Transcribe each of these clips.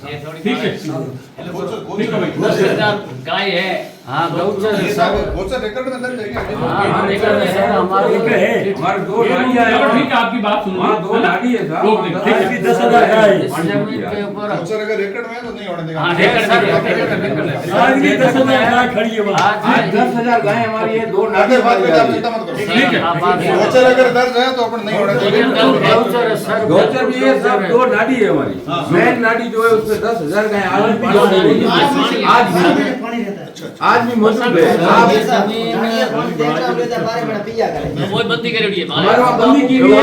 ठीक है, ठीक है भाई। 10,000 गाय है। हाँ गौचर है सर। गौचर रिकॉर्ड में दर्ज है क्या? हाँ रिकॉर्ड है सर हमारे हमारे 2 नाड़ी है। चलो ठीक है, आपकी बात सुन लो। 2 नाड़ी है साहब। रोक देंगे, ठीक है। 10,000 गाय इस जमीन के ऊपर। गौचर अगर रिकॉर्ड में है तो नहीं होने देगा। हाँ, रिकॉर्ड सर, में, आज भी 10,000 गाय खड़ी है वहाँ। आज 10,000 गाय हमारी है। 2 नाड़ी आगे बात करते आप चिंता मत करो। ठीक है। गौचर अगर दर्ज है तो अपन नहीं होने देंगे। गौचर है सर। गौचर भी है साहब। 2 नाड़ी है हमारी। मेन नाड़ी जो है उसमें 10,000 गाय आज भी मौजूद है। वो बंदी करेड़ी है हमारे वहाँ बंदी की हुई है।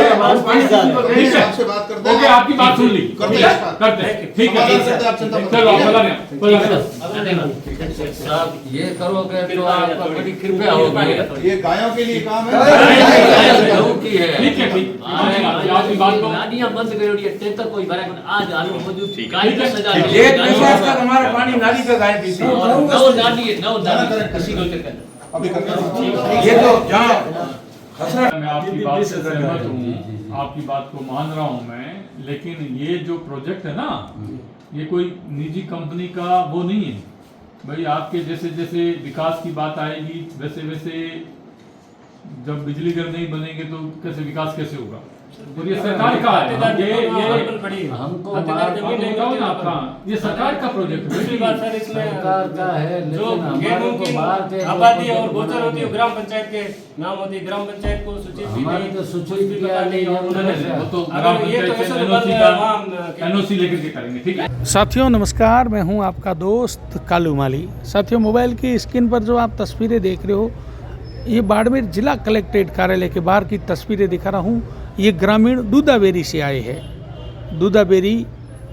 ठीक है, आपसे बात करते ओके, हैं। आपकी बात सुन ली। करते हैं। करते हैं, ठीक है। समाधान करते हैं, आप चिंता मत चलो आप बता रहे हैं। साहब ये करोगे तो आपका बड़ी कृपया होगी। ये गायों के लिए काम है। गऊ की है। ठीक है, ठीक। आपकी बात को नालियां बंद करेड़ी है। टेंकर कोई भरा आज आलू मौजूद थी। गाय 10,000 एक विश्वास तक हमारा पानी नाली पे गाय पीती है। 9 नाली है। 9 नाली किसी गौचर का अभी करते हैं। ये तो जहाँ मैं आपकी बात से सहमत हूँ, आपकी बात को मान रहा हूँ मैं, लेकिन ये जो प्रोजेक्ट है ना, ये कोई निजी कंपनी का वो नहीं है भाई। आपके जैसे जैसे विकास की बात आएगी वैसे वैसे जब बिजली घर नहीं बनेंगे तो कैसे विकास कैसे होगा? और ये सरकार का है, हमको आपका ये सरकार का प्रोजेक्ट है। सरकार का है जो लेकिन हमारे को बाहर के आबादी और गोचर होती है ग्राम पंचायत के नाम होती है। ग्राम पंचायत को सूचित भी हमारे नहीं, तो सूचित कुछ भी किया पता नहीं है वो तो अगर ग्राम ये तो पंचायत ऐसा से तो बंद है, वहाँ एनओसी लेकर के करेंगे, ठीक है। साथियों नमस्कार, मैं हूं आपका दोस्त कालू माली। साथियों मोबाइल की स्क्रीन पर जो आप तस्वीरें देख रहे हो, ये बाड़मेर जिला कलेक्ट्रेट कार्यालय के बाहर की तस्वीरें दिखा रहा हूं। ये ग्रामीण दूधाबेरी से आए हैं। दूधाबेरी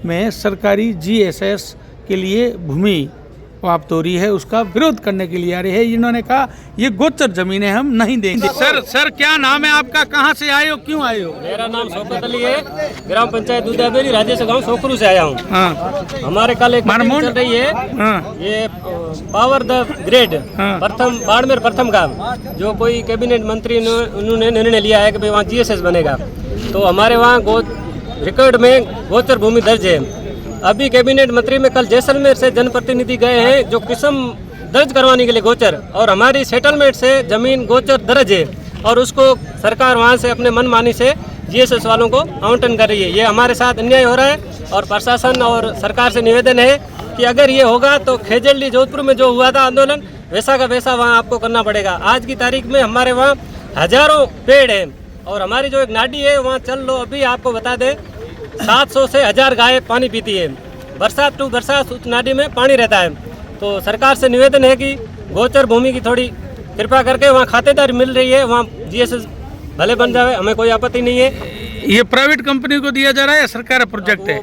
में सरकारी जीएसएस के लिए भूमि प्राप्त हो रही है, उसका विरोध करने के लिए आ रहे हैं। इन्होंने कहा ये गोचर जमीनें हम नहीं देंगे। सर क्या नाम है आपका, कहाँ से आए हो, क्यों आए हो? मेरा नाम शौकत अली है। ग्राम पंचायत दूधाबेरी राजेश गांव सोखरू से आया हूँ। हाँ हमारे कल एक मीटिंग चल रही है। हाँ ये पावर द ग्रेड हाँ। प्रथम बाड़मेर प्रथम का जो कोई कैबिनेट मंत्री उन्होंने निर्णय लिया है कि भाई वहाँ जीएसएस बनेगा। तो हमारे वहाँ रिकॉर्ड में गोचर भूमि दर्ज है। अभी कैबिनेट मंत्री में कल जैसलमेर से जनप्रतिनिधि गए हैं जो किस्म दर्ज करवाने के लिए गोचर, और हमारी सेटलमेंट से जमीन गोचर दर्ज है और उसको सरकार वहाँ से अपने मनमानी से जीएसएस वालों को आवंटन कर रही है। ये हमारे साथ अन्याय हो रहा है और प्रशासन और सरकार से निवेदन है कि अगर ये होगा तो खेजड़ी जोधपुर में जो हुआ था आंदोलन वैसा का वैसा वहाँ आपको करना पड़ेगा। आज की तारीख में हमारे वहाँ हजारों पेड़ हैं और हमारी जो एक नाडी है वहाँ चल लो, अभी आपको बता दें 700 से 1000 गाय पानी पीती है। बरसात टू बरसात उस नाडी में पानी रहता है। तो सरकार से निवेदन है कि गोचर भूमि की थोड़ी कृपा करके वहाँ खातेदारी मिल रही है, वहाँ जीएसएस भले बन जाए, हमें कोई आपत्ति नहीं है। ये प्राइवेट कंपनी को दिया जा रहा है या सरकार का प्रोजेक्ट है?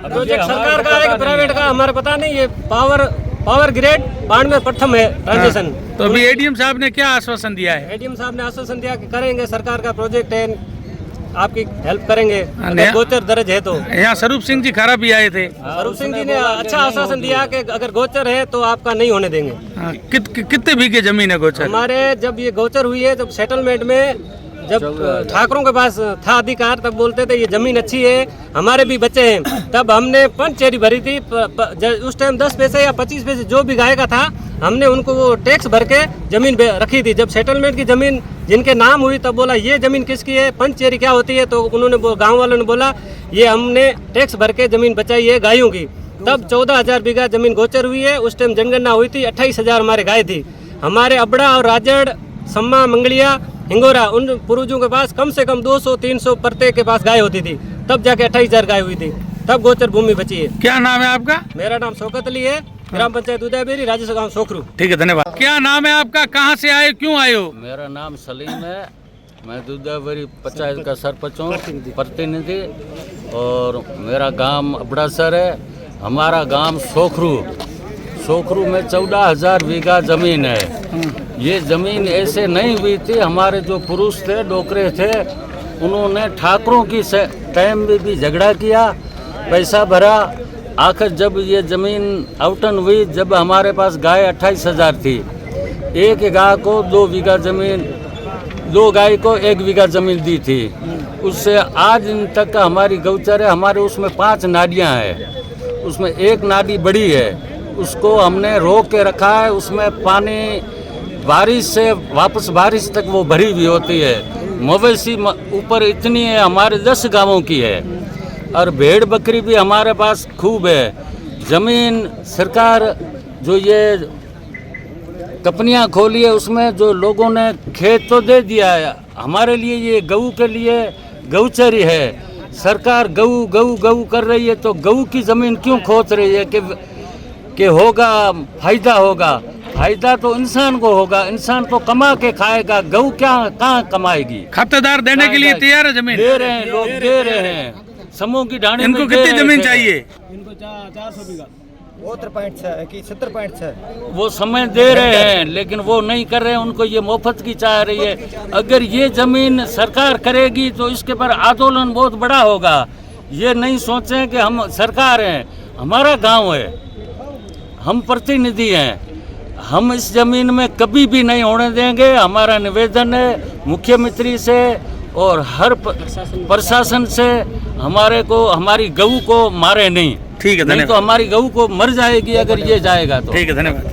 प्रोजेक्ट सरकार का है कि प्राइवेट का हमारे पता नहीं। ये पावर ग्रेड बाड़मेर प्रथम है ट्रांजेक्शन। तो अभी एडीएम साहब ने क्या आश्वासन दिया है? एडीएम साहब ने आश्वासन दिया कि करेंगे, सरकार का प्रोजेक्ट है, आपकी हेल्प करेंगे अगर गोचर दर्ज है तो। यहाँ स्वरूप सिंह जी खरा भी आए थे। स्वरूप सिंह जी ने अच्छा आश्वासन दिया कि अगर गोचर है तो आपका नहीं होने देंगे। हाँ, कितने बीघे जमीन है गोचर? हमारे जब ये गोचर हुई है, जब सेटलमेंट में जब ठाकरों के पास था अधिकार, तब बोलते थे ये जमीन अच्छी है, हमारे भी बच्चे हैं, तब हमने पंचचेरी भरी थी। उस टाइम 10 पैसे या 25 पैसे जो भी गाय का था, हमने उनको वो टैक्स भर के जमीन रखी थी। जब सेटलमेंट की जमीन जिनके नाम हुई तब बोला ये जमीन किसकी है, पंचचेरी क्या होती है, तो उन्होंने गाँव वालों ने बोला ये हमने टैक्स भर के जमीन बचाई है गायों की। तब 14,000 बीघा जमीन गोचर हुई है। उस टाइम जनगणना हुई थी, 28,000 हमारे गाय थी। हमारे अबड़ा और राजड़, सम्मा, मंगलिया, हिंगोरा, उन पूर्वजों के पास कम से कम 200-300 प्रत्येक के पास गाय होती थी। तब जाके 28,000 गाय हुई थी, तब गोचर भूमि बची है। क्या नाम है आपका? मेरा नाम शौकत अली है। ग्राम पंचायत दूधाबेरी राजेश गांव सोखरू। ठीक है, धन्यवाद। क्या नाम है आपका, कहाँ से आए, क्यों आए हो? मेरा नाम सलीम है। मैं दूधाबेरी पंचायत का सरपंच हूँ, प्रतिनिधि, और मेरा गांव अबड़ासर है। हमारा गांव सोखरू में 14,000 बीघा जमीन है। ये जमीन ऐसे नहीं हुई थी, हमारे जो पुरुष थे, डोकरे थे, उन्होंने ठाकरों की टाइम में भी झगड़ा किया, पैसा भरा। आखिर जब ये ज़मीन आवंटन हुई, जब हमारे पास गाय 28,000 थी, एक गाय को 2 बीघा ज़मीन, 2 गाय को 1 बीघा ज़मीन दी थी। उससे आज इन तक का हमारी गौचर है। हमारे उसमें 5 नालियाँ हैं। उसमें एक नाली बड़ी है, उसको हमने रोक के रखा है। उसमें पानी बारिश से वापस बारिश तक वो भरी हुई होती है। मवेशी ऊपर इतनी है, हमारे 10 गांवों की है, और भेड़ बकरी भी हमारे पास खूब है। ज़मीन सरकार जो ये कंपनियां खोली है, उसमें जो लोगों ने खेत तो दे दिया है, हमारे लिए ये गऊ के लिए गऊचरी है। सरकार गऊ गऊ गऊ कर रही है, तो गऊ की ज़मीन क्यों खोद रही है कि होगा फायदा होगा? फायदा तो इंसान को होगा, इंसान तो कमा के खाएगा, गऊ क्या कहाँ कमाएगी? खातेदार देने के लिए तैयार है जमीन? दे रहे हैं, लोग दे रहे हैं, समूह की ढाणी में इनको दे कितनी रहे जमीन थे। चाहिए? इनको 400 बीघा 70.6 वो समय दे रहे हैं, लेकिन वो नहीं कर रहे हैं, उनको ये मुफ्त की चाह रही है। अगर ये जमीन सरकार करेगी तो इसके पर आंदोलन बहुत बड़ा होगा। ये नहीं सोचें कि हम सरकार हैं, हमारा गांव है, हम प्रतिनिधि हैं, हम इस जमीन में कभी भी नहीं होने देंगे। हमारा निवेदन है मुख्यमंत्री से और हर प्रशासन से, हमारी गऊ को मारे नहीं। ठीक है, नहीं तो धन्यवाद। हमारी गऊ को मर जाएगी अगर ये जाएगा तो। ठीक है, धन्यवाद।